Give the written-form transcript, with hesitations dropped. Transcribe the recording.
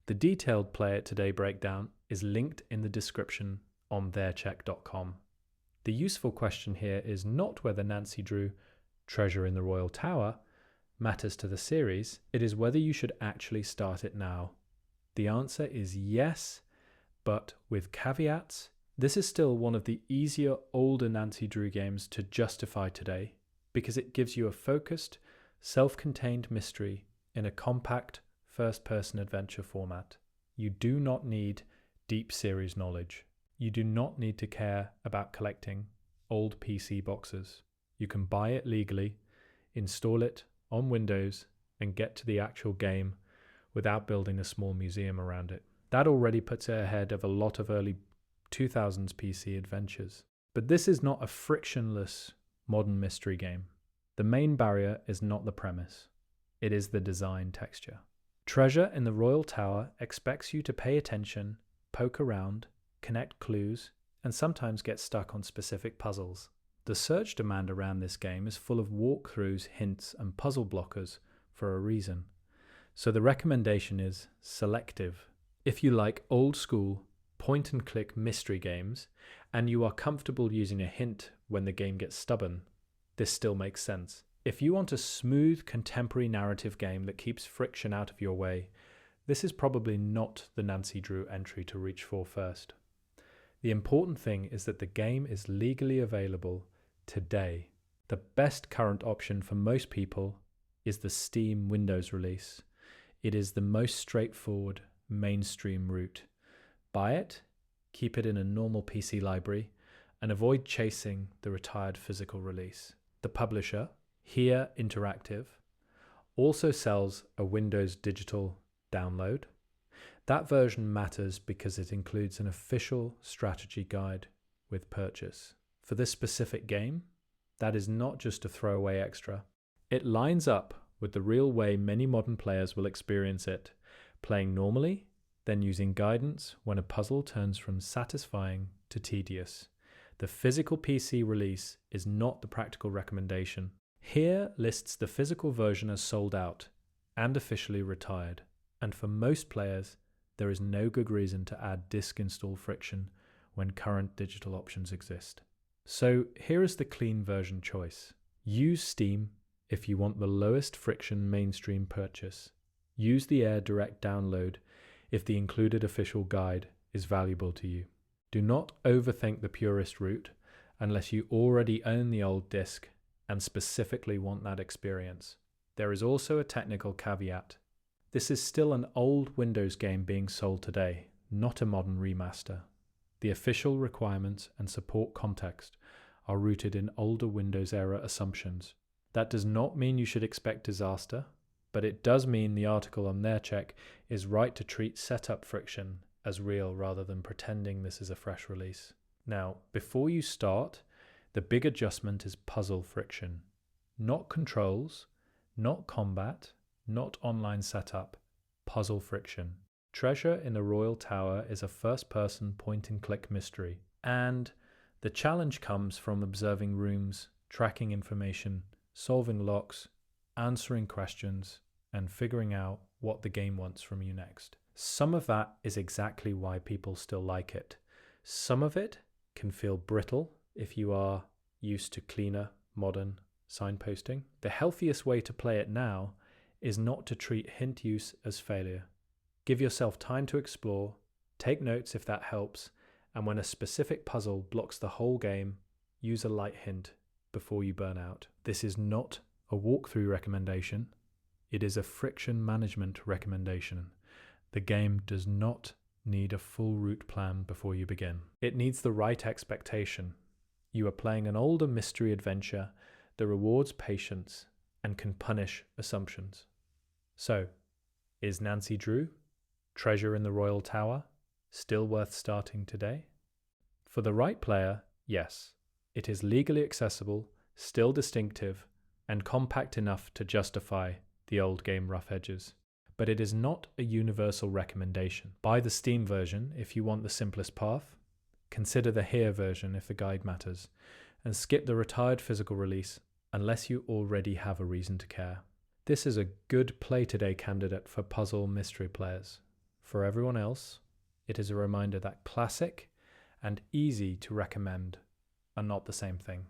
The detailed Play It Today breakdown is linked in the description on theircheck.com. The useful question here is not whether Nancy Drew Treasure in the Royal Tower matters to the series, it is whether you should actually start it now. The answer is yes, but with caveats. This is still one of the easier, older Nancy Drew games to justify today because it gives you a focused, self-contained mystery in a compact, first-person adventure format. You do not need deep series knowledge. You do not need to care about collecting old PC boxes. You can buy it legally, install it on Windows, and get to the actual game without building a small museum around it. That already puts it ahead of a lot of early 2000s PC adventures. But this is not a frictionless modern mystery game. The main barrier is not the premise. It is the design texture. Treasure in the Royal Tower expects you to pay attention, poke around, connect clues, and sometimes get stuck on specific puzzles. The search demand around this game is full of walkthroughs, hints, and puzzle blockers for a reason. So the recommendation is selective. If you like old school, point-and-click mystery games, and you are comfortable using a hint when the game gets stubborn, this still makes sense. If you want a smooth, contemporary narrative game that keeps friction out of your way, this is probably not the Nancy Drew entry to reach for first. The important thing is that the game is legally available today. The best current option for most people is the Steam Windows release. It is the most straightforward, mainstream route. Buy it, keep it in a normal PC library, and avoid chasing the retired physical release. The publisher, Here Interactive, also sells a Windows digital download. That version matters because it includes an official strategy guide with purchase. For this specific game, that is not just a throwaway extra. It lines up with the real way many modern players will experience it, playing normally, then using guidance when a puzzle turns from satisfying to tedious. The physical PC release is not the practical recommendation. Here lists the physical version as sold out and officially retired, and for most players, there is no good reason to add disk install friction when current digital options exist. So here is the clean version choice. Use Steam if you want the lowest friction mainstream purchase. Use the Air Direct download if the included official guide is valuable to you. Do not overthink the purist route unless you already own the old disc and specifically want that experience. There is also a technical caveat. This is still an old Windows game being sold today, not a modern remaster. The official requirements and support context are rooted in older Windows era assumptions. That does not mean you should expect disaster, but it does mean the article on theircheck is right to treat setup friction as real rather than pretending this is a fresh release. Now, before you start, the big adjustment is puzzle friction. Not controls, not combat, not online setup, puzzle friction. Treasure in the Royal Tower is a first-person point-and-click mystery, and the challenge comes from observing rooms, tracking information, solving locks, answering questions, and figuring out what the game wants from you next. Some of that is exactly why people still like it. Some of it can feel brittle if you are used to cleaner, modern signposting. The healthiest way to play it now is not to treat hint use as failure. Give yourself time to explore, take notes if that helps, and when a specific puzzle blocks the whole game, use a light hint before you burn out. This is not a walkthrough recommendation. It is a friction management recommendation. The game does not need a full route plan before you begin. It needs the right expectation. You are playing an older mystery adventure that rewards patience and can punish assumptions. So, is Nancy Drew, Treasure in the Royal Tower, still worth starting today? For the right player, yes. It is legally accessible, still distinctive, and compact enough to justify the old game rough edges. But it is not a universal recommendation. Buy the Steam version if you want the simplest path, consider the Here version if the guide matters, and skip the retired physical release unless you already have a reason to care. This is a good play today candidate for puzzle mystery players. For everyone else, it is a reminder that classic and easy to recommend are not the same thing.